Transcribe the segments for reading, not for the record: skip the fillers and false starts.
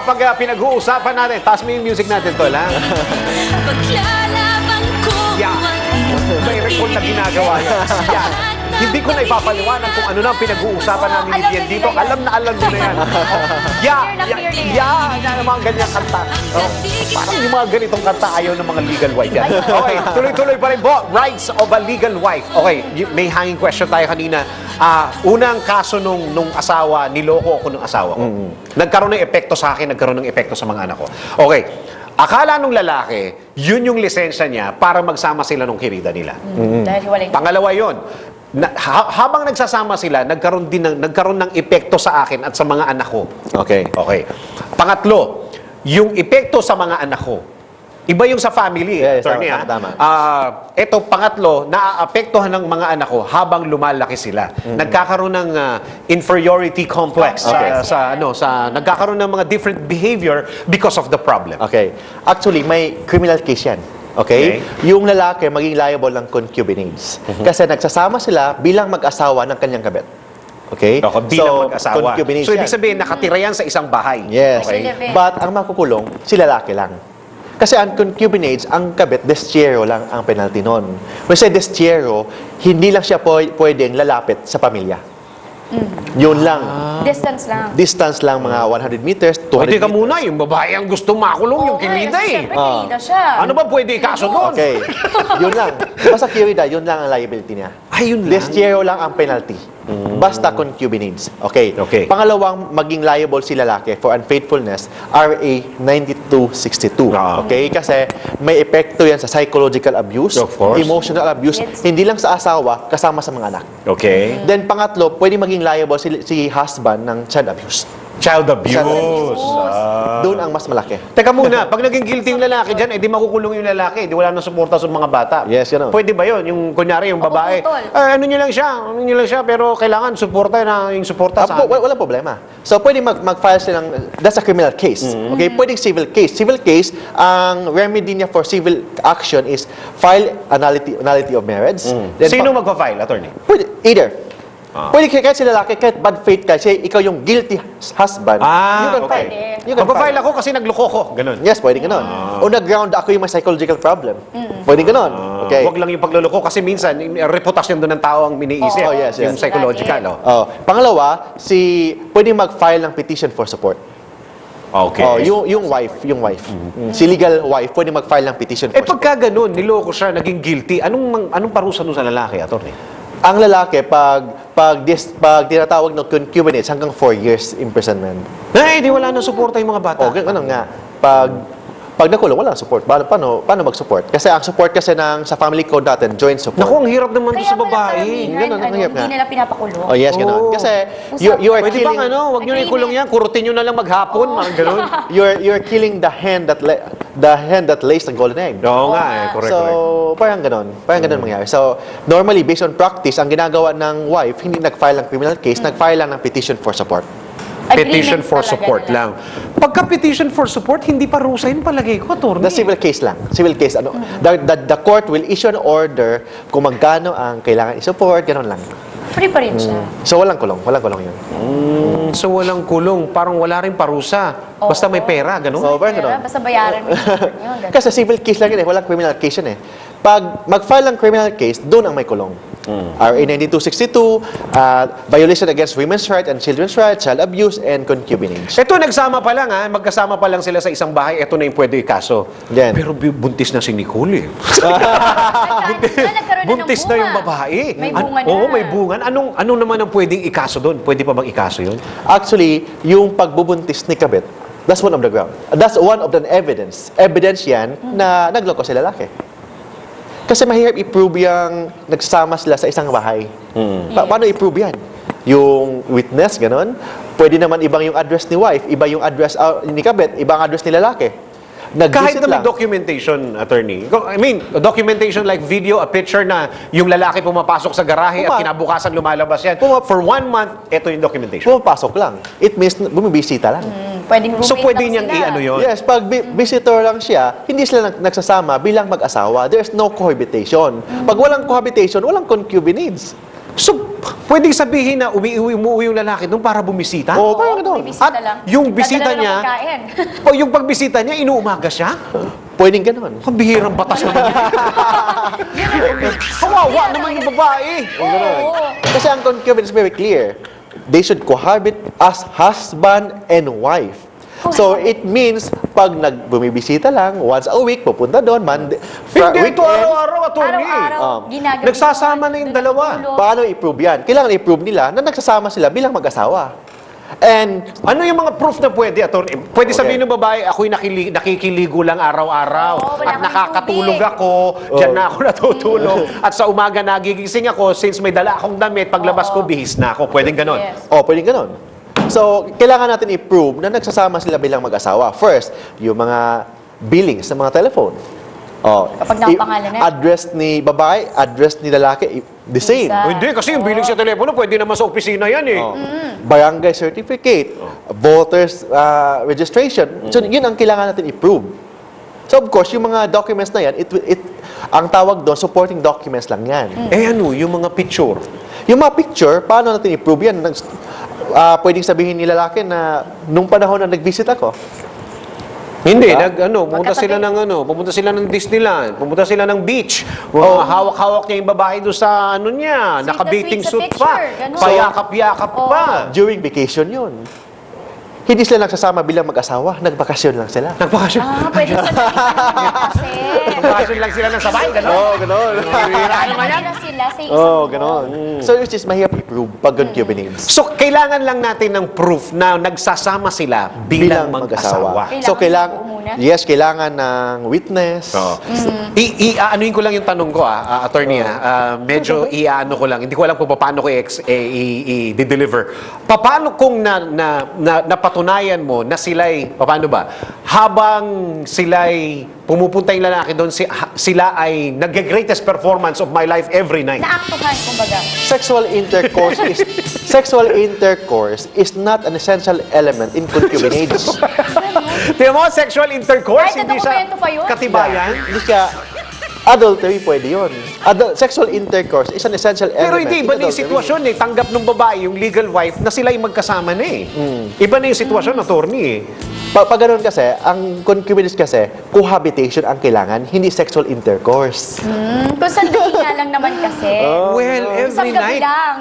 ang pinag-uusapan natin. Taas mo yung music natin, Tol, ha? Paglalaban ko Yeah. May record na ginagawa yan. Yan. Hindi ko na ipapaliwanag kung ano na ang pinag-uusapan namin ni Bien dito. Alam na nyo na yan. Yan ang mga ganyang kanta. Oh, parang yung mga ganitong kanta ayaw ng mga legal wife yan. Okay, tuloy-tuloy pa rin po. Rights of a legal wife. Okay, may hanging question tayo kanina. Unang kaso nung asawa, niloko ako nung asawa ko. Nagkaroon ng epekto sa akin, nagkaroon ng epekto sa mga anak ko. Okay. Akala nung lalaki, yun yung lisensya niya para magsama sila nung kirida nila. Dahil hiwalay. Pangalawa yun, habang nagsasama sila, nagkaroon ng epekto sa akin at sa mga anak ko. Okay. Okay. Pangatlo, yung epekto sa mga anak ko. Iba yung sa family, Yes, attorney. tama. Ito, pangatlo, naaapektuhan ng mga anak ko habang lumalaki sila. Nagkakaroon ng inferiority complex nagkakaroon ng mga different behavior because of the problem. Okay. Actually, may criminal case yan. Okay? Yung lalaki maging liable ng concubinage. Kasi nagsasama sila bilang mag-asawa ng kanyang kabit. Okay? Bilang mag-asawa. Concubinage So, ibig yan. sabihin, nakatira yan sa isang bahay. Yes. Okay? But ang makukulong, si lalaki lang. Kasi ang concubinage, ang kabit, destiero lang ang penalty nun. When say destiero, hindi lang siya pwedeng lalapit sa pamilya. Yun lang. Distance lang. Distance lang, mga 100 meters, 200 Pwede ka meters. muna, yung babae ang gusto makulong, yung kinida eh. Siyempre, kinida siya. Ano ba pwede ikaso doon? Okay. Yun lang. Basta kirida, yun lang ang liability niya. Ay, yun lang. Destiero lang ang penalty. Basta concubinage. Okay. Okay. Pangalawang, maging liable si lalaki for unfaithfulness, RA 9262. Okay? Kasi may epekto yan sa psychological abuse, Of course. emotional abuse, Yes. hindi lang sa asawa, kasama sa mga anak. Okay. Then pangatlo, pwede maging liable si husband ng child abuse. Child abuse. Child abuse. Doon ang mas malaki. Teka muna, pag naging guilty yung lalaki dyan, di makukulong yung lalaki, di wala nang suporta sa mga bata. Yes, ganun. Pwede ba yun? Yung kunyari, yung babae, Mapuputol. ano nyo lang siya, pero kailangan suporta yung suporta sa amin. Walang problema. So, pwede mag-file silang, that's a criminal case. Okay? Pwedeng civil case. Civil case, ang remedy niya for civil action is file nullity of marriage. Then Sino magpa-file, attorney? Pwede, either. Pwede kahit si lalaki, kahit bad faith kasi ikaw yung guilty husband, you can file. You can Magpa-file ako kasi nagloko ko. Ganun. Yes, pwede ganun. O nag-ground ako yung may psychological problem. Pwede ganun. Okay. Huwag lang yung pagluloko kasi minsan, reputasyon doon ng tao ang miniisip. Oh, yes, yes. Yung psychological. Pangalawa, pwede mag-file ng petition for support. Okay. Yung wife. Si legal wife, pwede mag-file ng petition for support. Pagka ganun, niloko siya, naging guilty, anong parusa nun sa lalaki, attorney? Ang lalaki, pag tinatawag ng concubinage, hanggang 4 years imprisonment. Ay, di wala nang suporta yung mga bata. O, ganun nga. Pag nakulong, wala support. Paano mag-support? Kasi ang support kasi sa family code natin, joint support. Naku, ang hirap naman doon Kaya sa babae. Ganun, ang hirap hindi nga. nila pinapakulong. Oh, yes, ganun. Oo. Kasi you are Pwede killing... bang huwag nyo na ikulong yan, kurutin nyo na lang maghapon, mga ganun. You're killing the hen that lays the golden egg. Oo nga eh, correct, So, correct. parang ganun mangyari. So, normally, based on practice, ang ginagawa ng wife, hindi nag-file ng criminal case, nag-file lang ng petition for support. Petition Agreement for talaga support nila. lang. Pagka petition for support, hindi pa rusa yun palagay ko, attorney. The civil case lang. Civil case. The court will issue an order kung magkano ang kailangan i-support, ganun lang. Free pa rin siya. So, walang kulong. Walang kulong yun. So walang kulong, parang wala rin parusa. Basta may pera, ganun. So, parang Pera, ganun. basta bayaran mo yun. Kasi civil case lang yun eh. Walang criminal case yun eh. Pag mag-file ng criminal case, doon ang may kulong. RA 9262, violation against women's rights and children's rights, child abuse, and concubinage. Ito, nagsama pa lang ha. Magkasama pa lang sila sa isang bahay. Ito na yung pwede ikaso. Yan. Pero buntis na si Nicole eh. Buntis na yung babae. May bunga na. Oo, may bunga. Ano naman ang pwedeng ikaso doon? Pwede pa bang ikaso yun? Actually, yung pagbubuntis ni Kabit, that's one of the ground. That's one of the evidence. Evidence yan na nagloko si lalaki. Kasi mahirap i-prove yung nagsama sila sa isang bahay. Paano i-prove yan? Yung witness, gano'n. Pwede naman ibang yung address ni wife, iba yung address ni Kabit, ibang address ni lalaki. Kahit na may Nag-visit lang. documentation, attorney. I mean, documentation like video, a picture na yung lalaki pumapasok sa garahe at kinabukasan lumalabas yan. For 1 month, ito yung documentation. Pumapasok lang. It means bumibisita lang. Pwedeng So roommate pwede lang niyang sila. i-ano yun? Yes, pag visitor lang siya, hindi sila nagsasama bilang mag-asawa. There's no cohabitation. Pag walang cohabitation, walang concubinage. So, pwedeng sabihin na umuwi yung lalaki doon para bumisita? Oo, parang gano'n. May bisita At lang. yung bisita Dadala niya, ng pagkain. o yung pagbisita niya, inuumaga siya? Pwedeng gano'n. Ang bihirang batas naman yan. Kawawa naman yung babae. Oo. Kasi ang concubine is very clear. They should cohabit as husband and wife. So, it means, pag bumibisita lang, once a week, pupunta doon, Monday, Hindi ito araw-araw, attorney. Araw-araw, ginagawa. Nagsasama na yung dalawa. Paano i-prove yan? Kailangan i-prove nila na nagsasama sila bilang mag-asawa. And, Ano yung mga proof na pwede, attorney? Pwede Okay. sabihin ng babae, ako'y nakikiligo lang araw-araw. Oo, wala At akong nakakatulog tubig. ako. Diyan na ako natutulog. At sa umaga nagigising ako, since may dala akong damit, paglabas ko, bihis na ako. Pwedeng ganon. Yes. pwedeng ganon. So, kailangan natin i-prove na nagsasama sila bilang mag-asawa. First, yung mga billings ng mga telephone. Kapag nakapangalan na. Address ni babae, address ni lalaki, the same. Isa. O, hindi, kasi yung billing sa telepono, pwede naman sa opisina yan eh. Barangay certificate, voters registration. So, yun ang kailangan natin i-prove. So, of course, yung mga documents na yan, ang tawag doon, supporting documents lang yan. Eh ano, yung mga picture. Yung mga picture, paano natin i-prove yan? Pwedeng sabihin ni lalaki na nung panahon na nag-visit ako. Hindi, Diba? pumunta sila ng Disneyland, pumunta sila ng beach. Hawak-hawak niya yung babae doon sa ano niya, Sweet na naka-bathing sweet sa suit pa. picture, ganun. Payakap-yakap pa. During vacation yun. Hindi sila nagsasama bilang mag-asawa, nagbakasyon lang sila. Nagbakasyon. Pwede sabihin naman kasi. Nagbakasyon lang sila ng sabay, gano'n. Gano'n. Marami na sila sa isang Gano'n. So, which is mahirap i-prove pag concubinage. So, kailangan lang natin ng proof na nagsasama sila bilang mag-asawa. Kailangan buo muna? Yes, kailangan ng witness. Aanuin ko lang yung tanong ko, attorney. Medyo iaano ko lang. Hindi ko alam kung paano ko i-deliver. Paano kung napatunayan mo na sila'y, paano ba? Habang sila'y pumupunta yung lalaki doon, sila ay nag-greatest performance of my life every night. Naaktuhan, kumbaga. Sexual intercourse is not an essential element in concubinage. Tingnan mo, sexual intercourse, Kahit na hindi siya dokumento pa yun? katibayan. Hindi siya adultery, pwede yun. Sexual intercourse is an essential element. Pero hindi, in iba na yung adultery. sitwasyon eh. Tanggap ng babae, yung legal wife, na sila ay magkasama na eh. Iba na yung sitwasyon, attorney eh. Pag ganun kasi, ang concubinage kasi, cohabitation ang kailangan, hindi sexual intercourse. Kung sandali nga lang naman kasi. Well, every Isang gabi night, lang.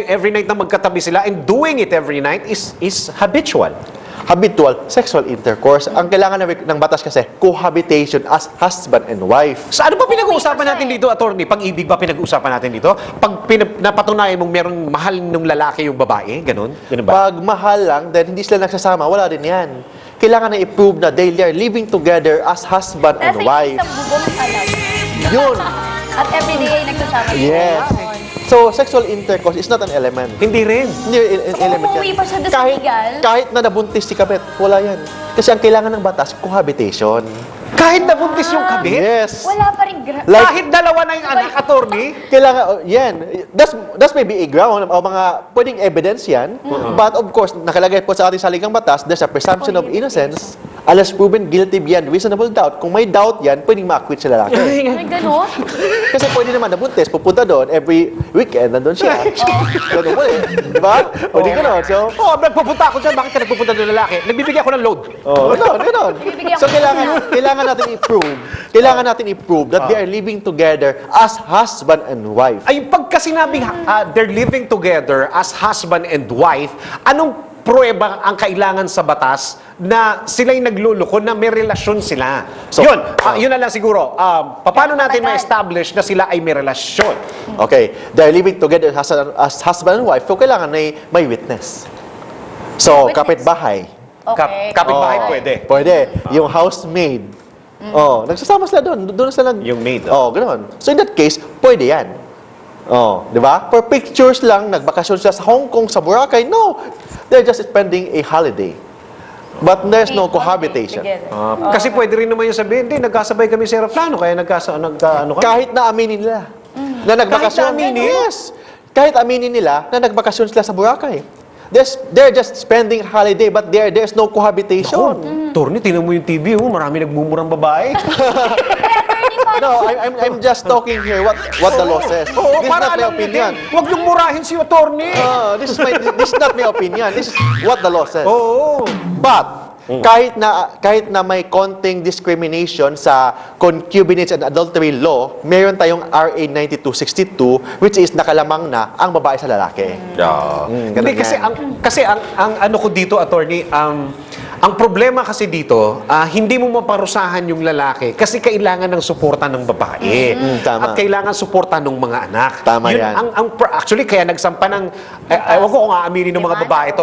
every night na magkatabi sila and doing it every night is habitual. Habitual sexual intercourse. Ang kailangan ng batas kasi, cohabitation as husband and wife. So ano ba pinag-uusapan natin dito, attorney? Pag-ibig ba pinag-uusapan natin dito? Pag napatunayan mong merong mahal ng lalaki yung babae, ganun? Ganun ba? Pag mahal lang, then hindi sila nagsasama, wala din yan. Kailangan na i-prove na they are living together as husband and Kasi wife. isang bubong alam. Yun. At everyday ay nagsasama sila. Yes. So, sexual intercourse is not an element. Hindi rin. Hindi element Umuwi yan. pa siya doon sa legal. Kahit na nabuntis si Kabet, wala yan. Kasi ang kailangan ng batas, cohabitation. Kahit nabuntis yung kabit? Yes. Wala pa rin Like- Kahit dalawa na yung anak, attorney? Kailangan, yan. That's maybe a ground o mga pwedeng evidence yan. But of course, nakalagay po sa ating saligang batas, there's a presumption of innocence. Unless proven guilty beyond reasonable doubt. Kung may doubt yan, pwedeng ma-acquit sa lalaki. Ay, gano'n? Kasi pwede naman nabuntis, pupunta doon, every weekend, nandun siya. Ganun mo eh. Di ba? Pwede ganun. So, Nagpupunta ako dyan. Bakit ka nagpupunta ng lalaki? Nagbibigay ako ng load. ganun. Bibigyan So, ko kailangan natin i-prove that they are living together as husband and wife. Ay, pagka sinabing they're living together as husband and wife, anong pruweba ang kailangan sa batas na sila'y nagluloko na may relasyon sila? So, yun na lang siguro. Paano natin Tagal. ma-establish na sila ay may relasyon? Okay, they're living together as husband and wife, so kailangan may witness. So, Witness. kapitbahay. Okay. Kapitbahay Oh, pwede. Pwede. Yung housemaid. Nagsasama sila doon. Doon sila Yung maid, ganoon. So, in that case, pwede yan. Di ba? For pictures lang, nagbakasyon sila sa Hong Kong, sa Boracay. No! They're just spending a holiday. But there's no cohabitation. Kasi pwede rin naman yung sabihin, hindi, nagkasabay kami sa aeroplano, kaya ano ka? Kahit na aminin nila na nagbakasyon. Kahit na aminin? Yes. Kahit aminin nila na nagbakasyon sila sa Boracay. They're just spending holiday, but there's no cohabitation. Torni, tingnan mo yung TV, marami nagmumurang babae. Kaya attorney, paano No, I'm just talking here what the law says. Oo, This is para not my alam niyo opinion. din. Huwag niyong murahin si attorney. This is not my opinion. This is what the law says. Oo. But kahit na may konting discrimination sa concubinage and adultery law, meron tayong RA 9262 which is nakalamang na ang babae sa lalaki. Hindi Ganun kasi yan. ang ano ko dito, attorney, ang problema kasi dito, hindi mo maparusahan yung lalaki kasi kailangan ng suporta ng babae. Tama. At kailangan suporta ng mga anak. Tama Yun yan. Actually, kaya nagsampa ng, ewan ko kung aaminin ng mga babae ito,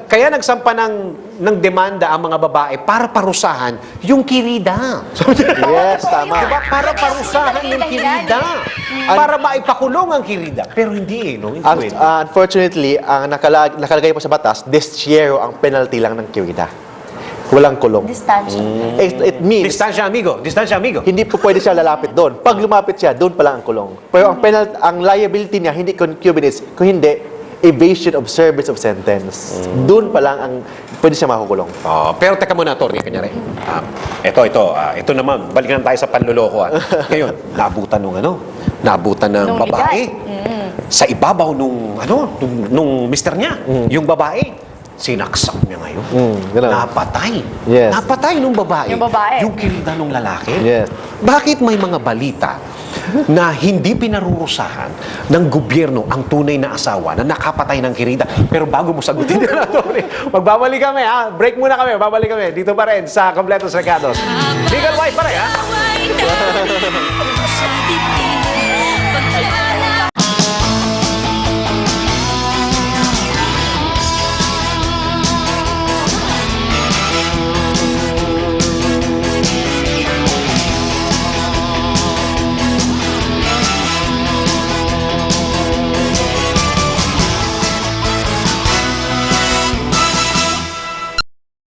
kaya nagsampa ng demanda ang mga babae para parusahan yung kirida. Yes, tama. Diba? Para parusahan yung kirida. Para maipakulong ang kirida. Pero hindi no? Hindi pwede. Unfortunately, ang nakalagay po sa batas, desyero ang penalty lang ng kirida. Walang kulong. Distansya. It means, Distansya, amigo. Distansya, amigo. hindi po pwede siya lalapit doon. Pag lumapit siya, doon pa lang ang kulong. Pero ang liability niya, hindi concubinage, kung hindi, evasion of service of sentence. Doon pa lang ang pwede siya makukulong. Pero teka muna, attorney, kanyari. Ito naman, balikan tayo sa panluloko. Ngayon, naabutan ng Nung babae. bigay. Sa ibabaw nung mister niya, yung babae, sinaksak niya ngayon. Ganun. Napatay. Yes. Napatay nung babae. Yung babae. Yung kirida nung lalaki. Yes. Bakit may mga balita na hindi pinarurusahan ng gobyerno ang tunay na asawa na nakapatay ng kirida? Pero bago mo sagutin yan, attorney, magbabalik kami, ha? Break muna kami, babalik kami. Dito pa rin sa Completos Recados. Legal wife pa rin, ha? Away na sa dibdib.